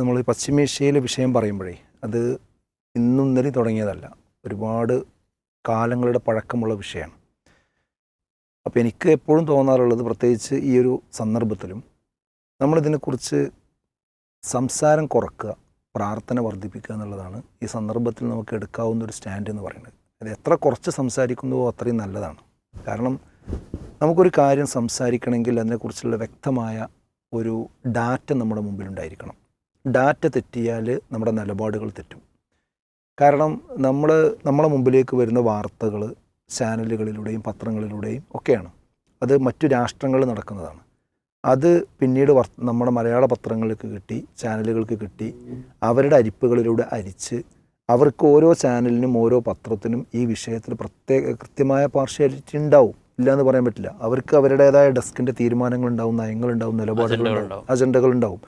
നമ്മൾ പശ്ചിമേഷ്യയിലെ വിഷയം പറയുമ്പോഴേ അത് ഇന്നും ഇന്നലെയും തുടങ്ങിയതല്ല, ഒരുപാട് കാലങ്ങളുടെ പഴക്കമുള്ള വിഷയമാണ്. അപ്പോൾ എനിക്ക് എപ്പോഴും തോന്നാറുള്ളത്, പ്രത്യേകിച്ച് ഈ ഒരു സന്ദർഭത്തിലും നമ്മളിതിനെക്കുറിച്ച് സംസാരം കുറക്കുക, പ്രാർത്ഥന വർദ്ധിപ്പിക്കുക എന്നുള്ളതാണ് ഈ സന്ദർഭത്തിൽ നമുക്ക് എടുക്കാവുന്ന ഒരു സ്റ്റാൻഡ് എന്ന് പറയുന്നത്. അത് എത്ര കുറച്ച് സംസാരിക്കുന്നുവോ അത്രയും നല്ലതാണ്. കാരണം നമുക്കൊരു കാര്യം സംസാരിക്കണമെങ്കിൽ അതിനെക്കുറിച്ചുള്ള വ്യക്തമായ ഒരു ഡാറ്റ നമ്മുടെ മുമ്പിലുണ്ടായിരിക്കണം. ഡാറ്റ തെറ്റിയാൽ നമ്മുടെ നിലപാടുകൾ തെറ്റും. കാരണം നമ്മളെ മുമ്പിലേക്ക് വരുന്ന വാർത്തകൾ ചാനലുകളിലൂടെയും പത്രങ്ങളിലൂടെയും ഒക്കെയാണ്. അത് മറ്റു രാഷ്ട്രങ്ങളിൽ നടക്കുന്നതാണ്. അത് പിന്നീട് നമ്മുടെ മലയാള പത്രങ്ങൾക്ക് കിട്ടി, ചാനലുകൾക്ക് കിട്ടി, അവരുടെ അരിപ്പുകളിലൂടെ അരിച്ച് അവർക്ക് ഓരോ ചാനലിനും ഓരോ പത്രത്തിനും ഈ വിഷയത്തിൽ കൃത്യമായ പാർഷ്യാലിറ്റി ഉണ്ടാവും, ഇല്ലയെന്ന് പറയാൻ പറ്റില്ല. അവർക്ക് അവരുടേതായ ഡെസ്കിൻ്റെ തീരുമാനങ്ങളുണ്ടാവും, നയങ്ങളുണ്ടാവും, നിലപാടുകളുണ്ടാവും, അജണ്ടകളുണ്ടാവും.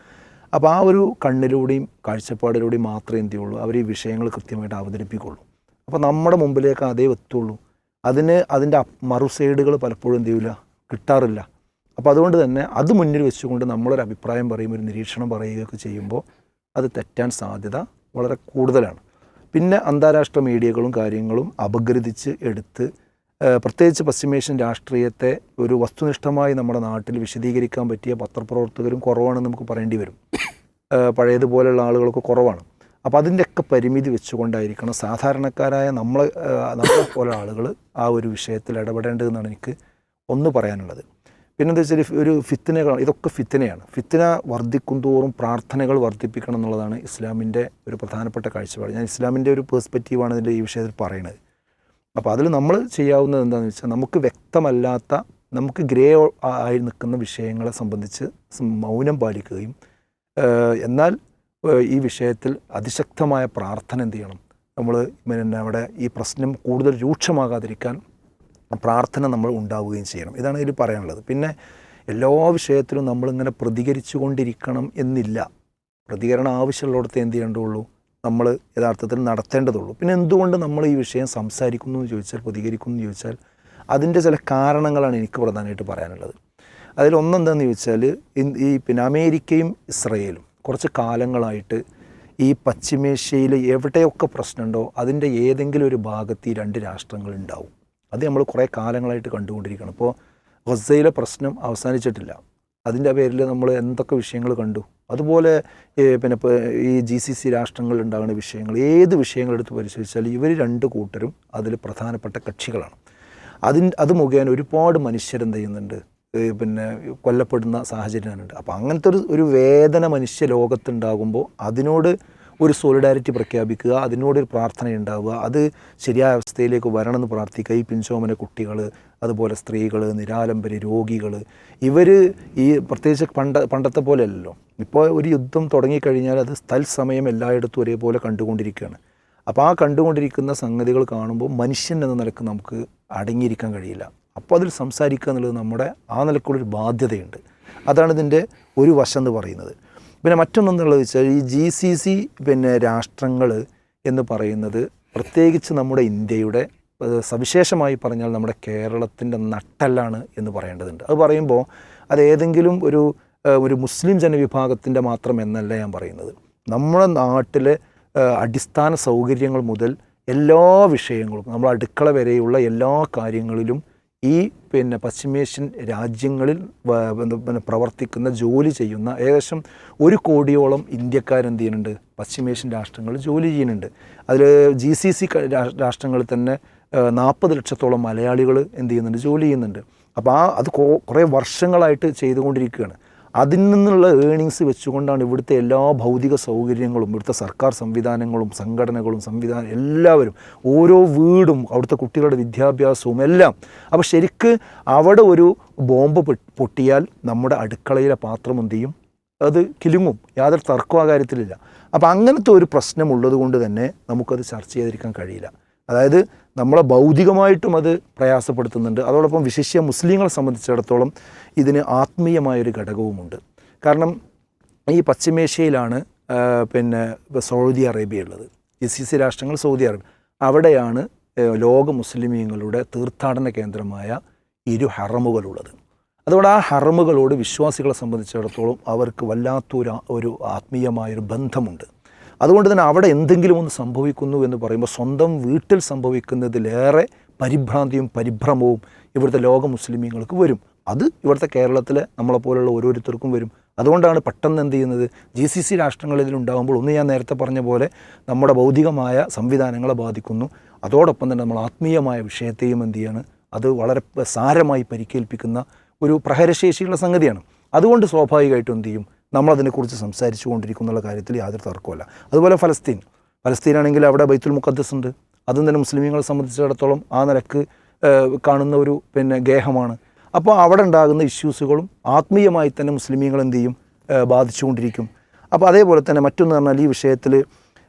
അപ്പോൾ ആ ഒരു കണ്ണിലൂടെയും കാഴ്ചപ്പാടിലൂടെയും മാത്രമേ എന്ത് ചെയ്യുള്ളൂ, അവർ ഈ വിഷയങ്ങൾ കൃത്യമായിട്ട് അവതരിപ്പിക്കുള്ളൂ. അപ്പോൾ നമ്മുടെ മുമ്പിലേക്ക് അതേ എത്തുള്ളൂ. അതിൻ്റെ മറു സൈഡുകൾ പലപ്പോഴും എന്ത് ചെയ്യില്ല, കിട്ടാറില്ല. അപ്പോൾ അതുകൊണ്ട് തന്നെ അത് മുന്നിൽ വെച്ചുകൊണ്ട് നമ്മളൊരു അഭിപ്രായം പറയും, ഒരു നിരീക്ഷണം പറയുകയൊക്കെ ചെയ്യുമ്പോൾ അത് തെറ്റാൻ സാധ്യത വളരെ കൂടുതലാണ്. പിന്നെ അന്താരാഷ്ട്ര മീഡിയകളും കാര്യങ്ങളും അപഗ്രഥിച്ച് എടുത്ത് പ്രത്യേകിച്ച് പശ്ചിമേഷ്യൻ രാഷ്ട്രീയത്തെ ഒരു വസ്തുനിഷ്ഠമായി നമ്മുടെ നാട്ടിൽ വിശദീകരിക്കാൻ പറ്റിയ പത്രപ്രവർത്തകരും കുറവാണെന്ന് നമുക്ക് പറയേണ്ടി വരും. പഴയതുപോലെയുള്ള ആളുകളൊക്കെ കുറവാണ്. അപ്പോൾ അതിൻ്റെയൊക്കെ പരിമിതി വെച്ചുകൊണ്ടായിരിക്കണം സാധാരണക്കാരായ നമ്മളെ പോലെ ആളുകൾ ആ ഒരു വിഷയത്തിൽ ഇടപെടേണ്ടതെന്നാണ് എനിക്ക് ഒന്ന് പറയാനുള്ളത്. പിന്നെന്താ വെച്ചാൽ ഒരു ഇതൊക്കെ ഫിത്തനയാണ്. ഫിത്തന വർദ്ധിക്കും തോറും പ്രാർത്ഥനകൾ വർദ്ധിപ്പിക്കണം എന്നുള്ളതാണ് ഇസ്ലാമിൻ്റെ ഒരു പ്രധാനപ്പെട്ട കാഴ്ചപ്പാട്. ഞാൻ ഇസ്ലാമിൻ്റെ ഒരു പേഴ്സ്പെക്റ്റീവാണ് ഇതിൻ്റെ ഈ വിഷയത്തിൽ പറയുന്നത്. അപ്പോൾ അതിൽ നമ്മൾ ചെയ്യാവുന്നത് എന്താണെന്ന് വെച്ചാൽ, നമുക്ക് വ്യക്തമല്ലാത്ത, നമുക്ക് ഗ്രേ ആയി നിൽക്കുന്ന വിഷയങ്ങളെ സംബന്ധിച്ച് മൗനം പാലിക്കുകയും എന്നാൽ ഈ വിഷയത്തിൽ അതിശക്തമായ പ്രാർത്ഥന എന്ത് ചെയ്യണം, നമ്മൾ അവിടെ ഈ പ്രശ്നം കൂടുതൽ രൂക്ഷമാകാതിരിക്കാൻ പ്രാർത്ഥന നമ്മൾ ഉണ്ടാവുകയും ചെയ്യണം. ഇതാണ് ഇതിൽ പറയാനുള്ളത്. പിന്നെ എല്ലാ വിഷയത്തിലും നമ്മളിങ്ങനെ പ്രതികരിച്ചു കൊണ്ടിരിക്കണം എന്നില്ല. പ്രതികരണം ആവശ്യമുള്ളിടത്ത് എന്ത് ചെയ്യേണ്ടതുള്ളൂ, നമ്മൾ യഥാർത്ഥത്തിൽ നടത്തേണ്ടതുള്ളൂ. പിന്നെ എന്തുകൊണ്ട് നമ്മൾ ഈ വിഷയം സംസാരിക്കുന്നു എന്ന് ചോദിച്ചാൽ, പ്രതികരിക്കുന്നു എന്ന് ചോദിച്ചാൽ, അതിൻ്റെ ചില കാരണങ്ങളാണ് എനിക്ക് പ്രധാനമായിട്ട് പറയാനുള്ളത്. അതിലൊന്നെന്താണെന്ന് ചോദിച്ചാൽ, പിന്നെ അമേരിക്കയും ഇസ്രയേലും കുറച്ച് കാലങ്ങളായിട്ട് ഈ പശ്ചിമേഷ്യയിൽ എവിടെയൊക്കെ പ്രശ്നമുണ്ടോ അതിൻ്റെ ഏതെങ്കിലും ഒരു ഭാഗത്ത് ഈ രണ്ട് രാഷ്ട്രങ്ങളുണ്ടാവും. അത് നമ്മൾ കുറേ കാലങ്ങളായിട്ട് കണ്ടുകൊണ്ടിരിക്കണം. ഇപ്പോൾ ഗസയിലെ പ്രശ്നം അവസാനിച്ചിട്ടില്ല. അതിൻ്റെ പേരിൽ നമ്മൾ എന്തൊക്കെ വിഷയങ്ങൾ കണ്ടു. അതുപോലെ പിന്നെ ഈ GCC രാഷ്ട്രങ്ങളിൽ ഉണ്ടാകുന്ന വിഷയങ്ങൾ, ഏത് വിഷയങ്ങളെടുത്ത് പരിശോധിച്ചാൽ ഇവർ രണ്ട് കൂട്ടരും അതിൽ പ്രധാനപ്പെട്ട കക്ഷികളാണ്. അത് മുഖേന ഒരുപാട് മനുഷ്യരെന്ത് ചെയ്യുന്നുണ്ട്, പിന്നെ കൊല്ലപ്പെടുന്ന സാഹചര്യമുണ്ട്. അപ്പോൾ അങ്ങനത്തെ ഒരു വേദന മനുഷ്യ ലോകത്തുണ്ടാകുമ്പോൾ അതിനോട് ഒരു സോളിഡാരിറ്റി പ്രഖ്യാപിക്കുക, അതിനോടൊരു പ്രാർത്ഥന ഉണ്ടാവുക, അത് ശരിയായ അവസ്ഥയിലേക്ക് വരണമെന്ന് പ്രാർത്ഥിക്കുക. ഈ പിഞ്ചോമന കുട്ടികൾ, അതുപോലെ സ്ത്രീകൾ, നിരാലംബര്, രോഗികൾ, ഇവർ ഈ പ്രത്യേകിച്ച് പണ്ടത്തെ പോലെ അല്ലല്ലോ. ഇപ്പോൾ ഒരു യുദ്ധം തുടങ്ങിക്കഴിഞ്ഞാൽ അത് തത്സമയം എല്ലായിടത്തും ഒരേപോലെ കണ്ടുകൊണ്ടിരിക്കുകയാണ്. അപ്പോൾ ആ കണ്ടുകൊണ്ടിരിക്കുന്ന സംഗതികൾ കാണുമ്പോൾ മനുഷ്യൻ എന്ന നിലക്ക് നമുക്ക് അടങ്ങിയിരിക്കാൻ കഴിയില്ല. അപ്പോൾ അതിൽ സംസാരിക്കുക എന്നുള്ളത് നമ്മുടെ ആ നിലക്കുള്ളൊരു ബാധ്യതയുണ്ട്. അതാണ് ഇതിൻ്റെ ഒരു വശം എന്ന് പറയുന്നത്. പിന്നെ മറ്റൊന്നെന്നുള്ളത് വെച്ചാൽ, ഈ GCC പിന്നെ രാഷ്ട്രങ്ങൾ എന്ന് പറയുന്നത് പ്രത്യേകിച്ച് നമ്മുടെ ഇന്ത്യയുടെ, സവിശേഷമായി പറഞ്ഞാൽ നമ്മുടെ കേരളത്തിൻ്റെ നട്ടെല്ലാണ് എന്ന് പറയേണ്ടതുണ്ട്. അത് പറയുമ്പോൾ അത് ഏതെങ്കിലും ഒരു മുസ്ലിം ജനവിഭാഗത്തിൻ്റെ മാത്രം എന്നല്ല ഞാൻ പറയുന്നത്. നമ്മുടെ നാട്ടിലെ അടിസ്ഥാന സൗകര്യങ്ങൾ മുതൽ എല്ലാ വിഷയങ്ങളും, നമ്മൾ അടുക്കള വരെയുള്ള എല്ലാ കാര്യങ്ങളിലും ഈ പിന്നെ പശ്ചിമേഷ്യൻ രാജ്യങ്ങളിൽ പ്രവർത്തിക്കുന്ന, ജോലി ചെയ്യുന്ന ഏകദേശം 1 കോടിയോളം ഇന്ത്യക്കാരെന്ത് ചെയ്യുന്നുണ്ട്, പശ്ചിമേഷ്യൻ രാഷ്ട്രങ്ങളിൽ ജോലി ചെയ്യുന്നുണ്ട്. അതിൽ GCC രാഷ്ട്രങ്ങളിൽ തന്നെ 40 ലക്ഷത്തോളം മലയാളികൾ എന്ത് ചെയ്യുന്നുണ്ട്, ജോലി ചെയ്യുന്നുണ്ട്. അപ്പോൾ അത് കുറേ വർഷങ്ങളായിട്ട് ചെയ്തുകൊണ്ടിരിക്കുകയാണ്. അതിൽ നിന്നുള്ള ഏണിങ്സ് വെച്ചുകൊണ്ടാണ് ഇവിടുത്തെ എല്ലാ ഭൗതിക സൗകര്യങ്ങളും, ഇവിടുത്തെ സർക്കാർ സംവിധാനങ്ങളും സംഘടനകളും എല്ലാവരും, ഓരോ വീടും, അവിടുത്തെ കുട്ടികളുടെ വിദ്യാഭ്യാസവും എല്ലാം. അപ്പോൾ ശരിക്ക് അവിടെ ഒരു ബോംബ് പൊട്ടിയാൽ നമ്മുടെ അടുക്കളയിലെ പാത്രം എന്ത് ചെയ്യും, അത് കിലുങ്ങും. യാതൊരു തർക്കവും ആ കാര്യത്തിലില്ല. അപ്പോൾ അങ്ങനത്തെ ഒരു പ്രശ്നമുള്ളത് കൊണ്ട് തന്നെ നമുക്കത് ചർച്ച ചെയ്തിരിക്കാൻ കഴിയില്ല. അതായത് നമ്മളെ ഭൗതികമായിട്ടും അത് പ്രയാസപ്പെടുത്തുന്നുണ്ട്. അതോടൊപ്പം വിശിഷ്യ മുസ്ലിങ്ങളെ സംബന്ധിച്ചിടത്തോളം ഇതിന് ആത്മീയമായൊരു ഘടകവുമുണ്ട്. കാരണം ഈ പശ്ചിമേഷ്യയിലാണ് പിന്നെ സൗദി അറേബ്യ ഉള്ളത്. GCC രാഷ്ട്രങ്ങൾ, സൗദി അറേബ്യ, അവിടെയാണ് ലോക മുസ്ലിമീങ്ങളുടെ തീർത്ഥാടന കേന്ദ്രമായ 2 ഹറമുകളുള്ളത്. അതുകൊണ്ട് ആ ഹറമുകളോട് വിശ്വാസികളെ സംബന്ധിച്ചിടത്തോളം അവർക്ക് ഒരു ആത്മീയമായൊരു ബന്ധമുണ്ട്. അതുകൊണ്ട് തന്നെ അവിടെ എന്തെങ്കിലും ഒന്ന് സംഭവിക്കുന്നു എന്ന് പറയുമ്പോൾ സ്വന്തം വീട്ടിൽ സംഭവിക്കുന്നതിലേറെ പരിഭ്രാന്തിയും പരിഭ്രമവും ഇവിടുത്തെ ലോക മുസ്ലിമീങ്ങൾക്ക് വരും. അത് ഇവിടുത്തെ കേരളത്തിലെ നമ്മളെപ്പോലുള്ള ഓരോരുത്തർക്കും വരും. അതുകൊണ്ടാണ് പെട്ടെന്ന് എന്ത് ചെയ്യുന്നത്, GCC രാഷ്ട്രങ്ങൾ ഇതിലുണ്ടാകുമ്പോൾ ഒന്ന് ഞാൻ നേരത്തെ പറഞ്ഞ പോലെ നമ്മുടെ ഭൗതികമായ സംവിധാനങ്ങളെ ബാധിക്കുന്നു. അതോടൊപ്പം തന്നെ നമ്മൾ ആത്മീയമായ വിഷയത്തെയും എന്ത് ചെയ്യാണ്, അത് വളരെ സാരമായി പരിക്കേൽപ്പിക്കുന്ന ഒരു പ്രഹരശേഷിയുള്ള സംഗതിയാണ്. അതുകൊണ്ട് സ്വാഭാവികമായിട്ടും എന്ത് ചെയ്യും, നമ്മളതിനെക്കുറിച്ച് സംസാരിച്ചു കൊണ്ടിരിക്കുന്ന കാര്യത്തിൽ യാതൊരു തർക്കമല്ല. അതുപോലെ ഫലസ്തീനാണെങ്കിൽ അവിടെ ബൈത്തുൽ മുഖദ്ദസ് ഉണ്ട്. അതും തന്നെ മുസ്ലിമീങ്ങളെ സംബന്ധിച്ചിടത്തോളം ആ നിലക്ക് കാണുന്ന ഒരു ഗേഹമാണ്. അപ്പോൾ അവിടെ ഉണ്ടാകുന്ന ഇഷ്യൂസുകളും ആത്മീയമായി തന്നെ മുസ്ലിമീങ്ങൾ എന്ത് ചെയ്യും, ബാധിച്ചുകൊണ്ടിരിക്കും. അപ്പോൾ അതേപോലെ തന്നെ മറ്റൊന്ന് പറഞ്ഞാൽ ഈ വിഷയത്തിൽ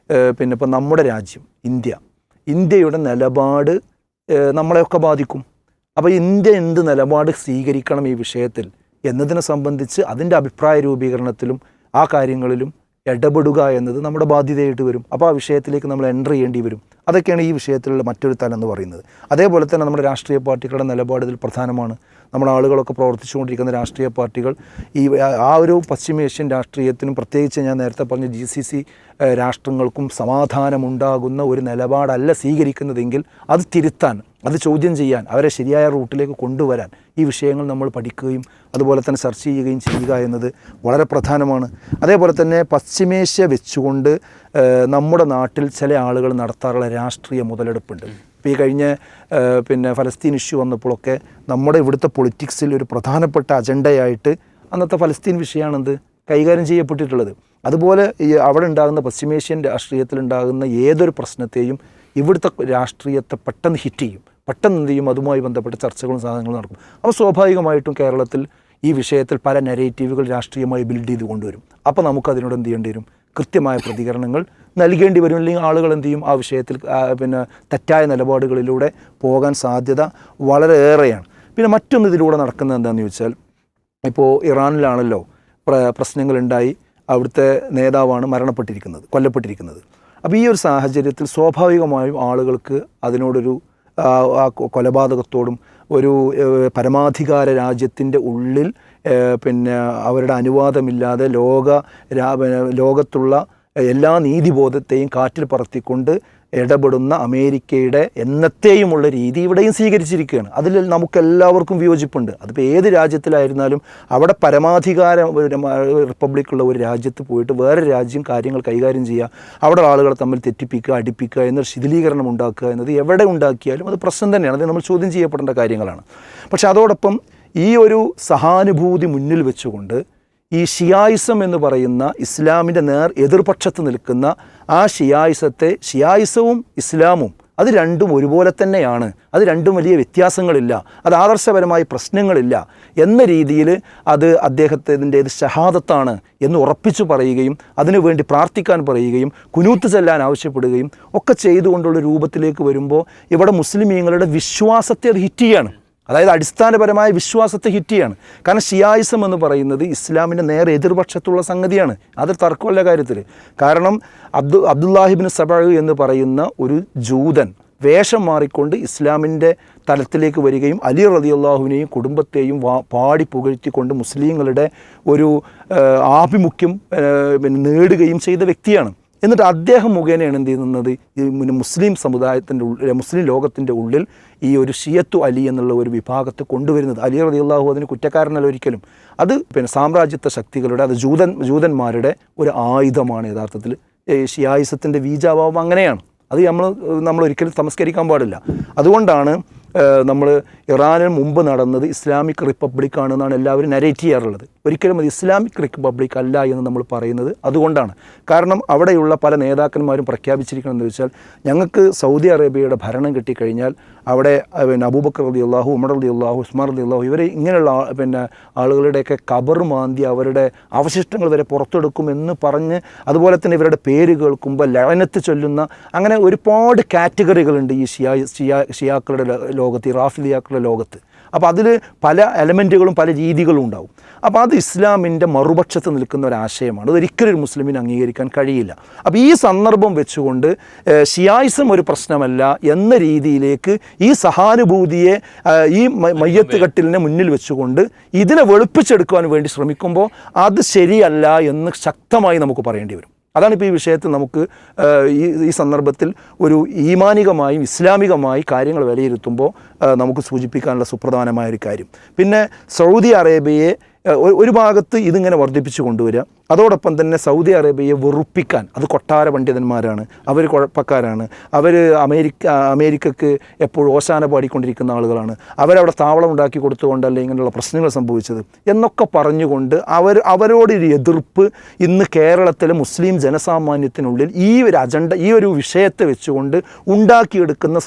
ഇപ്പോൾ നമ്മുടെ രാജ്യം ഇന്ത്യയുടെ നിലപാട് നമ്മളെയൊക്കെ ബാധിക്കും. അപ്പോൾ ഇന്ത്യ എന്ത് നിലപാട് സ്വീകരിക്കണം ഈ വിഷയത്തിൽ എന്നതിനെ സംബന്ധിച്ച് അതിൻ്റെ അഭിപ്രായ രൂപീകരണത്തിലും ആ കാര്യങ്ങളിലും ഇടപെടുക എന്നത് നമ്മുടെ ബാധ്യതയായിട്ട് വരും. അപ്പോൾ ആ വിഷയത്തിലേക്ക് നമ്മൾ എൻ്റർ ചെയ്യേണ്ടി വരും. അതൊക്കെയാണ് ഈ വിഷയത്തിലുള്ള മറ്റൊരു തലം എന്ന് പറയുന്നത്. അതേപോലെ തന്നെ നമ്മുടെ രാഷ്ട്രീയ പാർട്ടികളുടെ നിലപാട് ഇതിൽ പ്രധാനമാണ്. നമ്മുടെ ആളുകളൊക്കെ പ്രവർത്തിച്ചുകൊണ്ടിരിക്കുന്ന രാഷ്ട്രീയ പാർട്ടികൾ ആ ഒരു പശ്ചിമേഷ്യൻ രാഷ്ട്രീയത്തിനും പ്രത്യേകിച്ച് ഞാൻ നേരത്തെ പറഞ്ഞ GCC രാഷ്ട്രങ്ങൾക്കും സമാധാനമുണ്ടാകുന്ന ഒരു നിലപാടല്ല സ്വീകരിക്കുന്നതെങ്കിൽ അത് തിരുത്താൻ, അത് ചോദ്യം ചെയ്യാൻ, അവരെ ശരിയായ റൂട്ടിലേക്ക് കൊണ്ടുവരാൻ ഈ വിഷയങ്ങൾ നമ്മൾ പഠിക്കുകയും അതുപോലെ തന്നെ ചർച്ച ചെയ്യുകയും ചെയ്യുക എന്നത് വളരെ പ്രധാനമാണ്. അതേപോലെ തന്നെ പശ്ചിമേഷ്യ വെച്ചുകൊണ്ട് നമ്മുടെ നാട്ടിൽ ചില ആളുകൾ നടത്താറുള്ള രാഷ്ട്രീയ മുതലെടുപ്പുണ്ട്. ഇപ്പോൾ ഈ കഴിഞ്ഞ ഫലസ്തീൻ ഇഷ്യൂ വന്നപ്പോഴൊക്കെ നമ്മുടെ ഇവിടുത്തെ പൊളിറ്റിക്സിൽ ഒരു പ്രധാനപ്പെട്ട അജണ്ടയായിട്ട് അന്നത്തെ ഫലസ്തീൻ വിഷയമാണെന്ത് കൈകാര്യം ചെയ്യപ്പെട്ടിട്ടുള്ളത്. അതുപോലെ ഈ അവിടെ ഉണ്ടാകുന്ന പശ്ചിമേഷ്യൻ രാഷ്ട്രീയത്തിലുണ്ടാകുന്ന ഏതൊരു പ്രശ്നത്തെയും ഇവിടുത്തെ രാഷ്ട്രീയത്തെ പെട്ടെന്ന് ഹിറ്റ് ചെയ്യും, പെട്ടെന്ന് എന്ത് ചെയ്യും, അതുമായി ബന്ധപ്പെട്ട ചർച്ചകളും സാധനങ്ങളും നടക്കും. അപ്പോൾ സ്വാഭാവികമായിട്ടും കേരളത്തിൽ ഈ വിഷയത്തിൽ പല നെറേറ്റീവുകൾ രാഷ്ട്രീയമായി ബിൽഡ് ചെയ്ത് കൊണ്ടുവരും. അപ്പോൾ നമുക്കതിനോട് എന്ത് ചെയ്യേണ്ടി വരും, കൃത്യമായ പ്രതികരണങ്ങൾ നൽകേണ്ടി വരും. അല്ലെങ്കിൽ ആളുകൾ എന്ത് ചെയ്യും, ആ വിഷയത്തിൽ തെറ്റായ നിലപാടുകളിലൂടെ പോകാൻ സാധ്യത വളരെ ഏറെയാണ്. പിന്നെ മറ്റൊന്ന് ഇതിലൂടെ നടക്കുന്നത് എന്താണെന്ന് ചോദിച്ചാൽ, ഇപ്പോൾ ഇറാനിലാണല്ലോ പ്രശ്നങ്ങളുണ്ടായി, അവിടുത്തെ നേതാവാണ് കൊല്ലപ്പെട്ടിരിക്കുന്നത്. അപ്പോൾ ഈ ഒരു സാഹചര്യത്തിൽ സ്വാഭാവികമായും ആളുകൾക്ക് അതിനോടൊരു കൊലപാതകത്തോടും ഒരു പരമാധികാര രാജ്യത്തിൻ്റെ ഉള്ളിൽ അവരുടെ അനുവാദമില്ലാതെ ലോകത്തുള്ള എല്ലാ നീതിബോധത്തെയും കാറ്റിൽ പറത്തിക്കൊണ്ട് ഇടപെടുന്ന അമേരിക്കയുടെ എന്നത്തെയുമുള്ള രീതി ഇവിടെയും സ്വീകരിച്ചിരിക്കുകയാണ്. അതിൽ നമുക്കെല്ലാവർക്കും വിയോജിപ്പുണ്ട്. അതിപ്പോൾ ഏത് രാജ്യത്തിലായിരുന്നാലും അവിടെ പരമാധികാര റിപ്പബ്ലിക്കുള്ള ഒരു രാജ്യത്ത് പോയിട്ട് വേറെ രാജ്യം കാര്യങ്ങൾ കൈകാര്യം ചെയ്യുക, അവിടെ ആളുകളെ തമ്മിൽ തെറ്റിപ്പിക്കുക, അടിപ്പിക്കുക എന്നൊരു ശിഥിലീകരണം ഉണ്ടാക്കുക എന്നത് എവിടെ ഉണ്ടാക്കിയാലും അത് പ്രശ്നം തന്നെയാണ്. അത് നമ്മൾ ചോദ്യം ചെയ്യപ്പെടേണ്ട കാര്യങ്ങളാണ്. പക്ഷെ അതോടൊപ്പം ഈ ഒരു സഹാനുഭൂതി മുന്നിൽ വെച്ചുകൊണ്ട് ഈ ഷിയായിസം എന്ന് പറയുന്ന ഇസ്ലാമിൻ്റെ എതിർപക്ഷത്ത് നിൽക്കുന്ന ആ ഷിയായിസവും ഇസ്ലാമും അത് രണ്ടും ഒരുപോലെ തന്നെയാണ്, അത് രണ്ടും വലിയ വ്യത്യാസങ്ങളില്ല, അത് ആദർശപരമായ പ്രശ്നങ്ങളില്ല എന്ന രീതിയിൽ അത് അദ്ദേഹത്തിൻ്റെ ഷഹാദത്താണ് എന്ന് ഉറപ്പിച്ചു പറയുകയും അതിനുവേണ്ടി പ്രാർത്ഥിക്കാൻ പറയുകയും കുനൂത്ത് ചെല്ലാൻ ആവശ്യപ്പെടുകയും ഒക്കെ ചെയ്തുകൊണ്ടുള്ള രൂപത്തിലേക്ക് വരുമ്പോൾ ഇവിടെ മുസ്ലിമീങ്ങളുടെ വിശ്വാസത്തെ അത് ഹിറ്റ് ചെയ്യാണ്. അതായത് അടിസ്ഥാനപരമായ വിശ്വാസത്തെ ഹിറ്റ് ചെയ്യാണ്. കാരണം ഷിയായിസം എന്ന് പറയുന്നത് ഇസ്ലാമിൻ്റെ എതിർപക്ഷത്തുള്ള സംഗതിയാണ്. അത് തർക്കമല്ല കാര്യത്തിൽ. കാരണം അബ്ദുല്ലാഹിബ്നു സബഅ എന്ന് പറയുന്ന ഒരു ജൂതൻ വേഷം മാറിക്കൊണ്ട് ഇസ്ലാമിൻ്റെ തലത്തിലേക്ക് വരികയും അലി റളിയല്ലാഹുവിനെയും കുടുംബത്തെയും പാടി പുകഴ്ത്തിക്കൊണ്ട് മുസ്ലിങ്ങളുടെ ഒരു ആഭിമുഖ്യം നേടുകയും ചെയ്ത വ്യക്തിയാണ്. എന്നിട്ട് അദ്ദേഹം മുഖേനയാണ് എന്ത് ചെയ്യുന്നത്, മുസ്ലിം മുസ്ലിം ലോകത്തിൻ്റെ ഉള്ളിൽ ഈ ഒരു ഷിയത്തു അലി എന്നുള്ള ഒരു വിഭാഗത്തെ കൊണ്ടുവരുന്നത്. അലി റളിയല്ലാഹു അതിന് കുറ്റക്കാരനല്ല ഒരിക്കലും. അത് സാമ്രാജ്യത്വ ശക്തികളുടെ, അത് ജൂതന്മാരുടെ ഒരു ആയുധമാണ് യഥാർത്ഥത്തിൽ. ഷിയായിസത്തിൻ്റെ ബീജാഭാവം അങ്ങനെയാണ്. അത് നമ്മൾ ഒരിക്കലും തമസ്കരിക്കാൻ പാടില്ല. അതുകൊണ്ടാണ് നമ്മൾ ഇറാനിന് മുമ്പ് നടന്നത് ഇസ്ലാമിക് റിപ്പബ്ലിക് ആണെന്നാണ് എല്ലാവരും നരേറ്റ് ചെയ്യാറുള്ളത്. ഒരിക്കലും അത് ഇസ്ലാമിക് റിപ്പബ്ലിക് അല്ല എന്ന് നമ്മൾ പറയുന്നത് അതുകൊണ്ടാണ്. കാരണം അവിടെയുള്ള പല നേതാക്കന്മാരും പ്രഖ്യാപിച്ചിരിക്കുന്നതെന്ന് വെച്ചാൽ, ഞങ്ങൾക്ക് സൗദി അറേബ്യയുടെ ഭരണം കിട്ടിക്കഴിഞ്ഞാൽ അവിടെ അബൂബക്കർ റളിയല്ലാഹു, ഉമർ റളിയല്ലാഹു, ഉസ്മാൻ റളിയല്ലാഹു ഇവരെ ഇങ്ങനെയുള്ള ആളുകളുടെയൊക്കെ ഖബർ മാന്തി അവരുടെ അവശിഷ്ടങ്ങൾ വരെ പുറത്തെടുക്കുമെന്ന് പറഞ്ഞ്, അതുപോലെ തന്നെ ഇവരുടെ പേര് കേൾക്കുമ്പോൾ ലഅനത്ത് ചൊല്ലുന്ന അങ്ങനെ ഒരുപാട് കാറ്റഗറികളുണ്ട് ഈ ഷിയാക്കളുടെ ലോകത്ത്, ഈ റാഫിദിയാക്കളുടെ ലോകത്ത്. അപ്പോൾ അതിൽ പല എലമെൻറ്റുകളും പല രീതികളും ഉണ്ടാവും. അപ്പോൾ അത് ഇസ്ലാമിൻ്റെ മറുപക്ഷത്ത് നിൽക്കുന്ന ഒരാശയമാണ്. അതൊരിക്കലും ഒരു മുസ്ലിമിന് അംഗീകരിക്കാൻ കഴിയില്ല. അപ്പോൾ ഈ സന്ദർഭം വെച്ചുകൊണ്ട് ഷിയായിസം ഒരു പ്രശ്നമല്ല എന്ന രീതിയിലേക്ക് ഈ സഹാനുഭൂതിയെ ഈ മയ്യത്ത് കട്ടിലിനെ മുന്നിൽ വെച്ചുകൊണ്ട് ഇതിനെ വെളുപ്പിച്ചെടുക്കുവാൻ വേണ്ടി ശ്രമിക്കുമ്പോൾ അത് ശരിയല്ല എന്ന് ശക്തമായി നമുക്ക് പറയേണ്ടി വരും. അതാണിപ്പോൾ ഈ വിഷയത്തിൽ നമുക്ക് ഈ സന്ദർഭത്തിൽ ഒരു ഈമാനികമായും ഇസ്ലാമികമായി കാര്യങ്ങൾ വിലയിരുത്തുമ്പോൾ നമുക്ക് സൂചിപ്പിക്കാനുള്ള സുപ്രധാനമായൊരു കാര്യം. പിന്നെ സൗദി അറേബ്യയെ ഒരു ഭാഗത്ത് ഇതിങ്ങനെ വർദ്ധിപ്പിച്ചു കൊണ്ടുവരിക, അതോടൊപ്പം തന്നെ സൗദി അറേബ്യയെ വെറുപ്പിക്കാൻ, അത് കൊട്ടാര പണ്ഡിതന്മാരാണ്, അവർ കുഴപ്പക്കാരാണ്, അവർ അമേരിക്കക്ക് എപ്പോഴും ഓശാന പാടിക്കൊണ്ടിരിക്കുന്ന ആളുകളാണ്, അവരവിടെ താവളം ഉണ്ടാക്കി കൊടുത്തുകൊണ്ടല്ലേ ഇങ്ങനെയുള്ള പ്രശ്നങ്ങൾ സംഭവിച്ചത് എന്നൊക്കെ പറഞ്ഞുകൊണ്ട് അവരോടൊരു എതിർപ്പ് ഇന്ന് കേരളത്തിലെ മുസ്ലിം ജനസാമാന്യത്തിനുള്ളിൽ ഈ ഒരു അജണ്ട, ഈ ഒരു വിഷയത്തെ വെച്ചുകൊണ്ട് ഉണ്ടാക്കിയെടുക്കുന്ന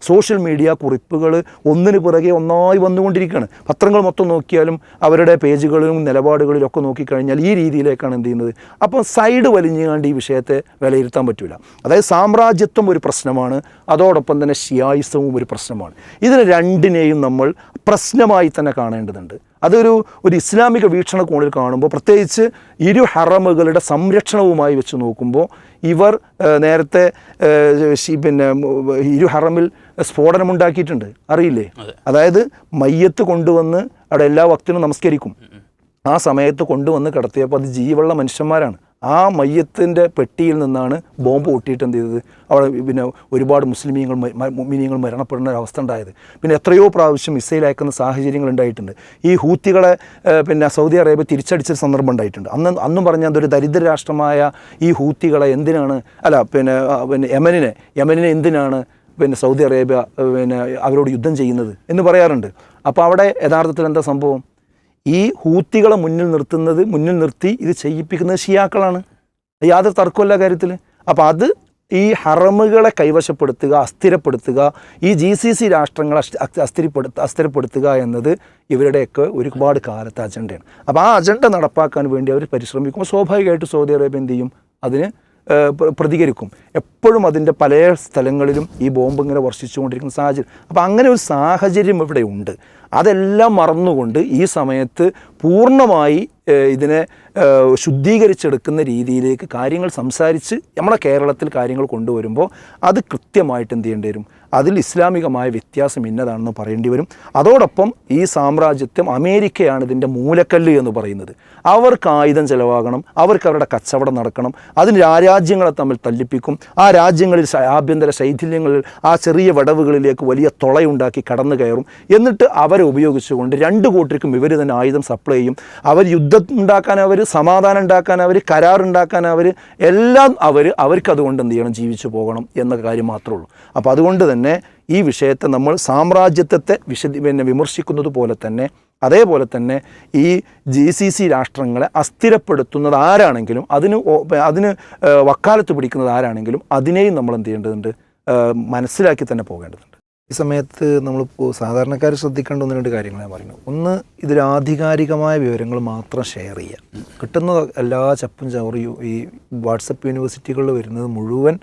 സോഷ്യൽ മീഡിയ കുറിപ്പുകൾ ഒന്നിനു പുറകെ ഒന്നായി വന്നുകൊണ്ടിരിക്കുകയാണ്. പത്രങ്ങൾ മൊത്തം നോക്കിയാലും അവരുടെ പേജുകളിലും നിലപാടുകളിലൊക്കെ നോക്കിക്കഴിഞ്ഞാൽ ഈ രീതിയിലേക്കാണ് എന്ത് ചെയ്യുന്നത്. അപ്പോൾ സൈഡ് വലിഞ്ഞുകൊണ്ട് ഈ വിഷയത്തെ വിലയിരുത്താൻ പറ്റില്ല. അതായത് സാമ്രാജ്യത്വം ഒരു പ്രശ്നമാണ്, അതോടൊപ്പം തന്നെ ഷിയായിസവും ഒരു പ്രശ്നമാണ്. ഇതിനെ രണ്ടിനെയും നമ്മൾ പ്രശ്നമായി തന്നെ കാണേണ്ടതുണ്ട്. അതൊരു ഇസ്ലാമിക വീക്ഷണകോണിൽ കാണുമ്പോൾ, പ്രത്യേകിച്ച് ഇരു ഹറമുകളുടെ സംരക്ഷണവുമായി വെച്ച് നോക്കുമ്പോൾ, ഇവർ നേരത്തെ ഇരു ഹറമിൽ സ്ഫോടനമുണ്ടാക്കിയിട്ടുണ്ട്, അറിയില്ലേ? അതായത് മയ്യത്ത് കൊണ്ടുവന്ന് അവിടെ എല്ലാ വക്തിനും നമസ്കരിക്കും. ആ സമയത്ത് കൊണ്ടുവന്ന് കിടത്തിയപ്പോൾ അത് ജീവുള്ള മനുഷ്യന്മാരാണ്. ആ മയ്യത്തിൻ്റെ പെട്ടിയിൽ നിന്നാണ് ബോംബ് പൊട്ടിയിട്ട് എന്ത് ചെയ്തത്, അവിടെ ഒരുപാട് മുസ്ലിമീങ്ങൾ മരണപ്പെടുന്ന ഒരവസ്ഥ ഉണ്ടായത്. എത്രയോ പ്രാവശ്യം മിസൈൽ അയക്കുന്ന സാഹചര്യങ്ങൾ ഉണ്ടായിട്ടുണ്ട്. ഈ ഹൂത്തികളെ സൗദി അറേബ്യ തിരിച്ചടിച്ചൊരു സന്ദർഭം ഉണ്ടായിട്ടുണ്ട്. അന്നും പറഞ്ഞാൽ അതൊരു ദരിദ്ര രാഷ്ട്രമായ ഈ ഹൂത്തികളെ എന്തിനാണ് യമനിനെ എന്തിനാണ് സൗദി അറേബ്യ അവരോട് യുദ്ധം ചെയ്യുന്നത് എന്ന് പറയാറുണ്ട്. അപ്പോൾ അവിടെ യഥാർത്ഥത്തിൽ എന്താ സംഭവം? ഈ ഹൂത്തികളെ മുന്നിൽ നിർത്തി ഇത് ചെയ്യിപ്പിക്കുന്നത് ഷിയാക്കളാണ്. യാതൊരു തർക്കമല്ല കാര്യത്തിൽ. അപ്പോൾ അത് ഈ ഹറമുകളെ കൈവശപ്പെടുത്തുക, അസ്ഥിരപ്പെടുത്തുക, ഈ GCC രാഷ്ട്രങ്ങളെ അസ്ഥിരപ്പെടുത്തുക എന്നത് ഇവരുടെയൊക്കെ ഒരുപാട് കാലത്തെ അജണ്ടയാണ്. അപ്പോൾ ആ അജണ്ട നടപ്പാക്കാൻ വേണ്ടി അവർ പരിശ്രമിക്കുമ്പോൾ സ്വാഭാവികമായിട്ട് സൗദി അറേബ്യ എന്ത് ചെയ്യും? അതിന് പ്രതികരിക്കും. എപ്പോഴും അതിൻ്റെ പല സ്ഥലങ്ങളിലും ഈ ബോംബ് ഇങ്ങനെ വർഷിച്ചുകൊണ്ടിരിക്കുന്ന സാഹചര്യം. അപ്പോൾ അങ്ങനെ ഒരു സാഹചര്യം ഇവിടെ ഉണ്ട്. അതെല്ലാം മറന്നുകൊണ്ട് ഈ സമയത്ത് പൂർണ്ണമായി ഇതിനെ ശുദ്ധീകരിച്ചെടുക്കുന്ന രീതിയിലേക്ക് കാര്യങ്ങൾ സംസാരിച്ച് നമ്മുടെ കേരളത്തിൽ കാര്യങ്ങൾ കൊണ്ടുവരുമ്പോൾ അത് കൃത്യമായിട്ട് എന്ത് ചെയ്യേണ്ടി വരും? അതിൽ ഇസ്ലാമികമായ വ്യത്യാസം ഇന്നതാണെന്ന് പറയേണ്ടി വരും. അതോടൊപ്പം ഈ സാമ്രാജ്യത്വം അമേരിക്കയാണ് ഇതിൻ്റെ മൂലക്കല്ല് എന്ന് പറയുന്നത്. അവർക്ക് ആയുധം ചിലവാകണം, അവർക്ക് അവരുടെ കച്ചവടം നടക്കണം, അതിന് രാജ്യങ്ങളെ തമ്മിൽ തല്ലിപ്പിക്കും. ആ രാജ്യങ്ങളിൽ ആഭ്യന്തര ശൈഥില്യങ്ങളിൽ ആ ചെറിയ വിടവുകളിലേക്ക് വലിയ തുളയുണ്ടാക്കി കടന്നു കയറും. എന്നിട്ട് അവരെ ഉപയോഗിച്ചുകൊണ്ട് രണ്ട് കൂട്ടർക്കും ഇവർ തന്നെ ആയുധം സപ്ലൈ ചെയ്യും. അവർ യുദ്ധം ഉണ്ടാക്കാൻ, അവർ സമാധാനം ഉണ്ടാക്കാൻ, അവർ കരാറുണ്ടാക്കാൻ, എല്ലാം അവർക്ക് അതുകൊണ്ട് എന്ത് ചെയ്യണം? ജീവിച്ചു പോകണം എന്ന കാര്യം മാത്രമേ ഉള്ളൂ. അപ്പോൾ അതുകൊണ്ട് തന്നെ ഈ വിഷയത്തെ നമ്മൾ സാമ്രാജ്യത്വത്തെ വിമർശിക്കുന്നത് പോലെ തന്നെ, അതേപോലെ തന്നെ ഈ GCC രാഷ്ട്രങ്ങളെ അസ്ഥിരപ്പെടുത്തുന്നത് ആരാണെങ്കിലും, അതിന് വക്കാലത്ത് പിടിക്കുന്നത് ആരാണെങ്കിലും അതിനെയും നമ്മൾ എന്ത് ചെയ്യേണ്ടതുണ്ട്? മനസ്സിലാക്കി തന്നെ പോകേണ്ടതുണ്ട്. ഈ സമയത്ത് നമ്മളിപ്പോൾ സാധാരണക്കാർ ശ്രദ്ധിക്കേണ്ട ഒന്ന് രണ്ട് കാര്യങ്ങൾ ഞാൻ പറയുന്നു. ഒന്ന്, ഇതിൽ ആധികാരികമായ വിവരങ്ങൾ മാത്രം ഷെയർ ചെയ്യുക. കിട്ടുന്ന എല്ലാ ചപ്പും ചവറിയും ഈ വാട്സപ്പ് യൂണിവേഴ്സിറ്റികളിൽ വരുന്നത് മുഴുവൻ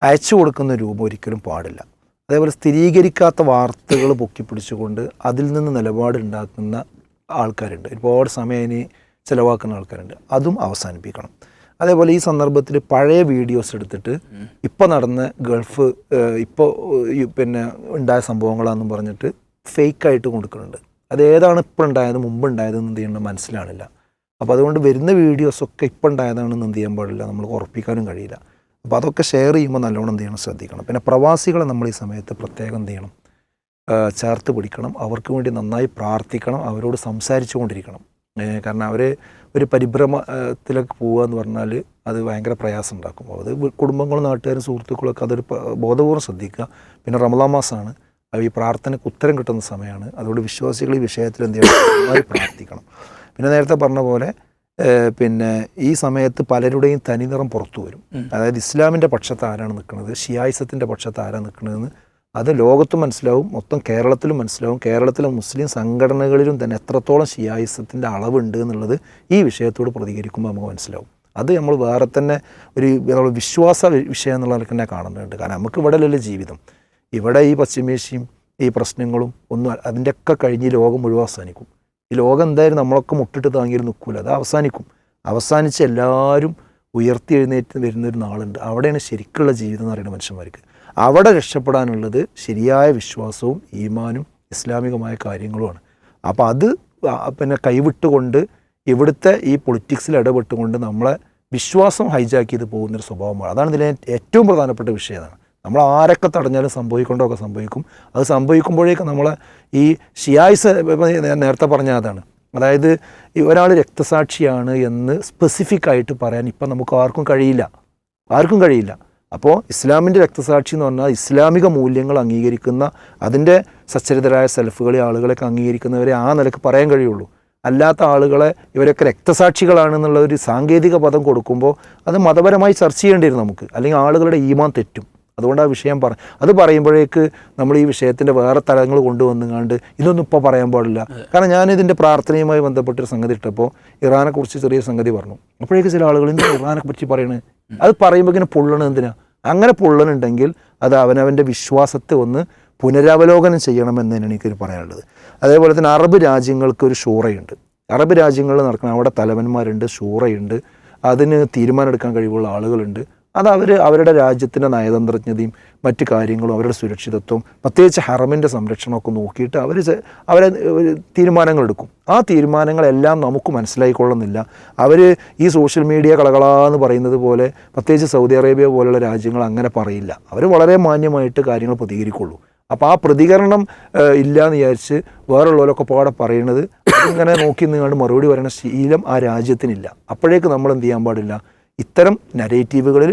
അയച്ചു കൊടുക്കുന്ന രൂപം ഒരിക്കലും പാടില്ല. അതേപോലെ സ്ഥിരീകരിക്കാത്ത വാർത്തകൾ പൊക്കിപ്പിടിച്ചുകൊണ്ട് അതിൽ നിന്ന് നിലപാടുണ്ടാക്കുന്ന ആൾക്കാരുണ്ട്, ഒരുപാട് സമയം ഇനി ചിലവാക്കുന്ന ആൾക്കാരുണ്ട്. അതും അവസാനിപ്പിക്കണം. അതേപോലെ ഈ സന്ദർഭത്തിൽ പഴയ വീഡിയോസ് എടുത്തിട്ട് ഇപ്പോൾ നടന്ന ഗൾഫ് ഇപ്പോൾ ഉണ്ടായ സംഭവങ്ങളാണെന്നും പറഞ്ഞിട്ട് ഫേക്കായിട്ട് കൊടുക്കുന്നുണ്ട്. അതേതാണ് ഇപ്പോൾ ഉണ്ടായത്, മുമ്പ് ഉണ്ടായതെന്ന് എന്ത് ചെയ്യണം മനസ്സിലാണില്ല. അപ്പോൾ അതുകൊണ്ട് വരുന്ന വീഡിയോസൊക്കെ ഇപ്പോൾ ഉണ്ടായതാണെന്ന് എന്ത് ചെയ്യാൻ പാടില്ല, നമ്മൾ ഉറപ്പിക്കാനും കഴിയില്ല. അപ്പോൾ അതൊക്കെ ഷെയർ ചെയ്യുമ്പോൾ നല്ലോണം എന്ത് ചെയ്യണം, ശ്രദ്ധിക്കണം. പ്രവാസികളെ നമ്മൾ ഈ സമയത്ത് പ്രത്യേകം എന്ത് ചെയ്യണം, ചേർത്ത് പിടിക്കണം. അവർക്ക് വേണ്ടി നന്നായി പ്രാർത്ഥിക്കണം, അവരോട് സംസാരിച്ചു കൊണ്ടിരിക്കണം. കാരണം അവർ ഒരു പരിഭ്രമത്തിലേക്ക് പോവുക എന്ന് പറഞ്ഞാൽ അത് ഭയങ്കര പ്രയാസം ഉണ്ടാക്കും. അത് കുടുംബങ്ങളും നാട്ടുകാരും സുഹൃത്തുക്കളൊക്കെ അതൊരു ബോധപൂർവ്വം ശ്രദ്ധിക്കുക. റമളാൻ മാസമാണ്, ഈ പ്രാർത്ഥനയ്ക്ക് ഉത്തരം കിട്ടുന്ന സമയമാണ്. അതുകൊണ്ട് വിശ്വാസികൾ ഈ വിഷയത്തിൽ എന്ത് ചെയ്യണം, നന്നായി പ്രാർത്ഥിക്കണം. നേരത്തെ പറഞ്ഞ പോലെ ഈ സമയത്ത് പലരുടെയും തനിനിറം പുറത്തു വരും. അതായത് ഇസ്ലാമിൻ്റെ പക്ഷത്ത് ആരാണ് നിൽക്കുന്നത്, ഷിയായിസത്തിൻ്റെ പക്ഷത്ത് ആരാണ് നിൽക്കുന്നതെന്ന് അത് ലോകത്തും മനസ്സിലാവും, മൊത്തം കേരളത്തിലും മനസ്സിലാവും. കേരളത്തിലെ മുസ്ലിം സംഘടനകളിലും തന്നെ എത്രത്തോളം ഷിയായിസത്തിൻ്റെ അളവുണ്ട് എന്നുള്ളത് ഈ വിഷയത്തോട് പ്രതികരിക്കുമ്പോൾ നമുക്ക് മനസ്സിലാവും. അത് നമ്മൾ വേറെ തന്നെ ഒരു വിശ്വാസ വിഷയം എന്നുള്ള തന്നെ കാണുന്നുണ്ട്. കാരണം നമുക്ക് ഇവിടെ അല്ലല്ലോ ജീവിതം. ഇവിടെ ഈ പശ്ചിമേഷ്യയും ഈ പ്രശ്നങ്ങളും ഒന്നും അതിൻ്റെയൊക്കെ കഴിഞ്ഞ് ഈ ലോകം മുഴുവൻ അവസാനിക്കും. ഈ ലോകം എന്തായാലും നമ്മളൊക്കെ മുട്ടിട്ട് താങ്ങിയിട്ട് നിൽക്കില്ല, അത് അവസാനിക്കും. അവസാനിച്ച് എല്ലാവരും ഉയർത്തി എഴുന്നേറ്റ് വരുന്നൊരു നാളുണ്ട്. അവിടെയാണ് ശരിക്കുള്ള ജീവിതം എന്ന് പറയുന്ന മനുഷ്യന്മാർക്ക്. അവിടെ രക്ഷപ്പെടാനുള്ളത് ശരിയായ വിശ്വാസവും ഈമാനും ഇസ്ലാമികമായ കാര്യങ്ങളുമാണ്. അപ്പോൾ അത് പിന്നെ കൈവിട്ടുകൊണ്ട് ഇവിടുത്തെ ഈ പൊളിറ്റിക്സിൽ ഇടപെട്ടുകൊണ്ട് നമ്മളെ വിശ്വാസം ഹൈജാക്ക് ചെയ്ത് പോകുന്നൊരു സ്വഭാവമാണ്. അതാണ് ഇതിലെ ഏറ്റവും പ്രധാനപ്പെട്ട വിഷയമാണ്. നമ്മൾ ആരൊക്കെ തടഞ്ഞാലും സംഭവിക്കേണ്ടതൊക്കെ സംഭവിക്കും. അത് സംഭവിക്കുമ്പോഴേക്കും നമ്മളെ ഈ ഷിയായിസ് ഞാൻ നേരത്തെ പറഞ്ഞ അതാണ്. അതായത് ഒരാൾ രക്തസാക്ഷിയാണ് എന്ന് സ്പെസിഫിക് ആയിട്ട് പറയാൻ ഇപ്പം നമുക്ക് ആർക്കും കഴിയില്ല. അപ്പോൾ ഇസ്ലാമിൻ്റെ രക്തസാക്ഷി എന്ന് പറഞ്ഞാൽ ഇസ്ലാമിക മൂല്യങ്ങൾ അംഗീകരിക്കുന്ന അതിൻ്റെ സച്ചരിതരായ സെൽഫുകളെ ആളുകളൊക്കെ അംഗീകരിക്കുന്നവരെ ആ നിലക്ക് പറയാൻ കഴിയുള്ളൂ. അല്ലാത്ത ആളുകളെ ഇവരൊക്കെ രക്തസാക്ഷികളാണെന്നുള്ള ഒരു സാങ്കേതിക പദം കൊടുക്കുമ്പോൾ അത് മതപരമായി ചർച്ച ചെയ്യേണ്ടി വരും നമുക്ക്, അല്ലെങ്കിൽ ആളുകളുടെ ഈമാൻ തെറ്റും. അതുകൊണ്ട് ആ വിഷയം അത് പറയുമ്പോഴേക്ക് നമ്മൾ ഈ വിഷയത്തിൻ്റെ വേറെ തലങ്ങൾ കൊണ്ടുവന്നുകൊണ്ട് ഇതൊന്നും ഇപ്പോൾ പറയാൻ പാടില്ല. കാരണം ഞാനിതിൻ്റെ പ്രാർത്ഥനയുമായി ബന്ധപ്പെട്ടൊരു സംഗതി ഇട്ടപ്പോൾ ഇറാനെക്കുറിച്ച് ചെറിയ സംഗതി പറഞ്ഞു. അപ്പോഴേക്ക് ചില ആളുകൾ എന്താ ഇറാനെ പറ്റി പറയണത്, അത് പറയുമ്പോൾ ഇങ്ങനെ പൊള്ളണം എന്തിനാ? അങ്ങനെ പൊള്ളനുണ്ടെങ്കിൽ അത് അവനവൻ്റെ വിശ്വാസത്തെ ഒന്ന് പുനരവലോകനം ചെയ്യണമെന്ന് തന്നെയാണ് എനിക്കൊരു പറയാനുള്ളത്. അതേപോലെ തന്നെ അറബ് രാജ്യങ്ങൾക്കൊരു ഷൂറയുണ്ട്. അറബ് രാജ്യങ്ങളിൽ നടക്കുന്ന അവിടെ തലവന്മാരുണ്ട്, ഷൂറയുണ്ട്, അതിന് തീരുമാനമെടുക്കാൻ കഴിവുള്ള ആളുകളുണ്ട്. അത് അവരുടെ രാജ്യത്തിൻ്റെ നയതന്ത്രജ്ഞതയും മറ്റു കാര്യങ്ങളും അവരുടെ സുരക്ഷിതത്വം പ്രത്യേകിച്ച് ഹറമിൻ്റെ സംരക്ഷണമൊക്കെ നോക്കിയിട്ട് അവരെ തീരുമാനങ്ങൾ എടുക്കും. ആ തീരുമാനങ്ങളെല്ലാം നമുക്ക് മനസ്സിലായിക്കൊള്ളുന്നില്ല. അവർ ഈ സോഷ്യൽ മീഡിയ കളകളാന്ന് പറയുന്നത് പോലെ പ്രത്യേകിച്ച് സൗദി അറേബ്യ പോലുള്ള രാജ്യങ്ങൾ അങ്ങനെ പറയില്ല. അവർ വളരെ മാന്യമായിട്ട് കാര്യങ്ങൾ പ്രതികരിക്കുള്ളൂ. അപ്പോൾ ആ പ്രതികരണം ഇല്ലയെന്ന് വിചാരിച്ച് വേറുള്ളവരൊക്കെ പാടെ പറയുന്നത് ഇങ്ങനെ നോക്കി നിങ്ങാണ്ട് മറുപടി പറയുന്ന ശീലം ആ രാജ്യത്തിനില്ല. അപ്പോഴേക്ക് നമ്മൾ എന്ത് ചെയ്യാൻ പാടില്ല, ഇത്തരം നരേറ്റീവുകളിൽ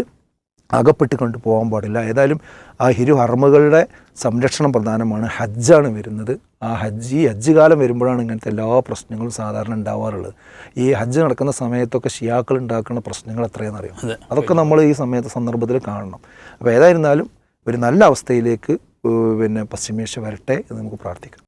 അകപ്പെട്ട് കൊണ്ട് പോകാൻ പാടില്ല. ഏതായാലും ആ ഹറമുകളുടെ സംരക്ഷണം പ്രധാനമാണ്. ഹജ്ജാണ് വരുന്നത്. ആ ഹജ്ജ് കാലം വരുമ്പോഴാണ് ഇങ്ങനത്തെ എല്ലാ പ്രശ്നങ്ങളും സാധാരണ ഉണ്ടാവാറുള്ളത്. ഈ ഹജ്ജ് നടക്കുന്ന സമയത്തൊക്കെ ഷിയാക്കൾ ഉണ്ടാക്കുന്ന പ്രശ്നങ്ങൾ എത്രയാണെന്ന് അറിയാം. അതൊക്കെ നമ്മൾ ഈ സന്ദർഭത്തിൽ കാണണം. അപ്പോൾ ഏതായിരുന്നാലും ഒരു നല്ല അവസ്ഥയിലേക്ക് പശ്ചിമേഷ്യ വരട്ടെ എന്ന് നമുക്ക് പ്രാർത്ഥിക്കാം.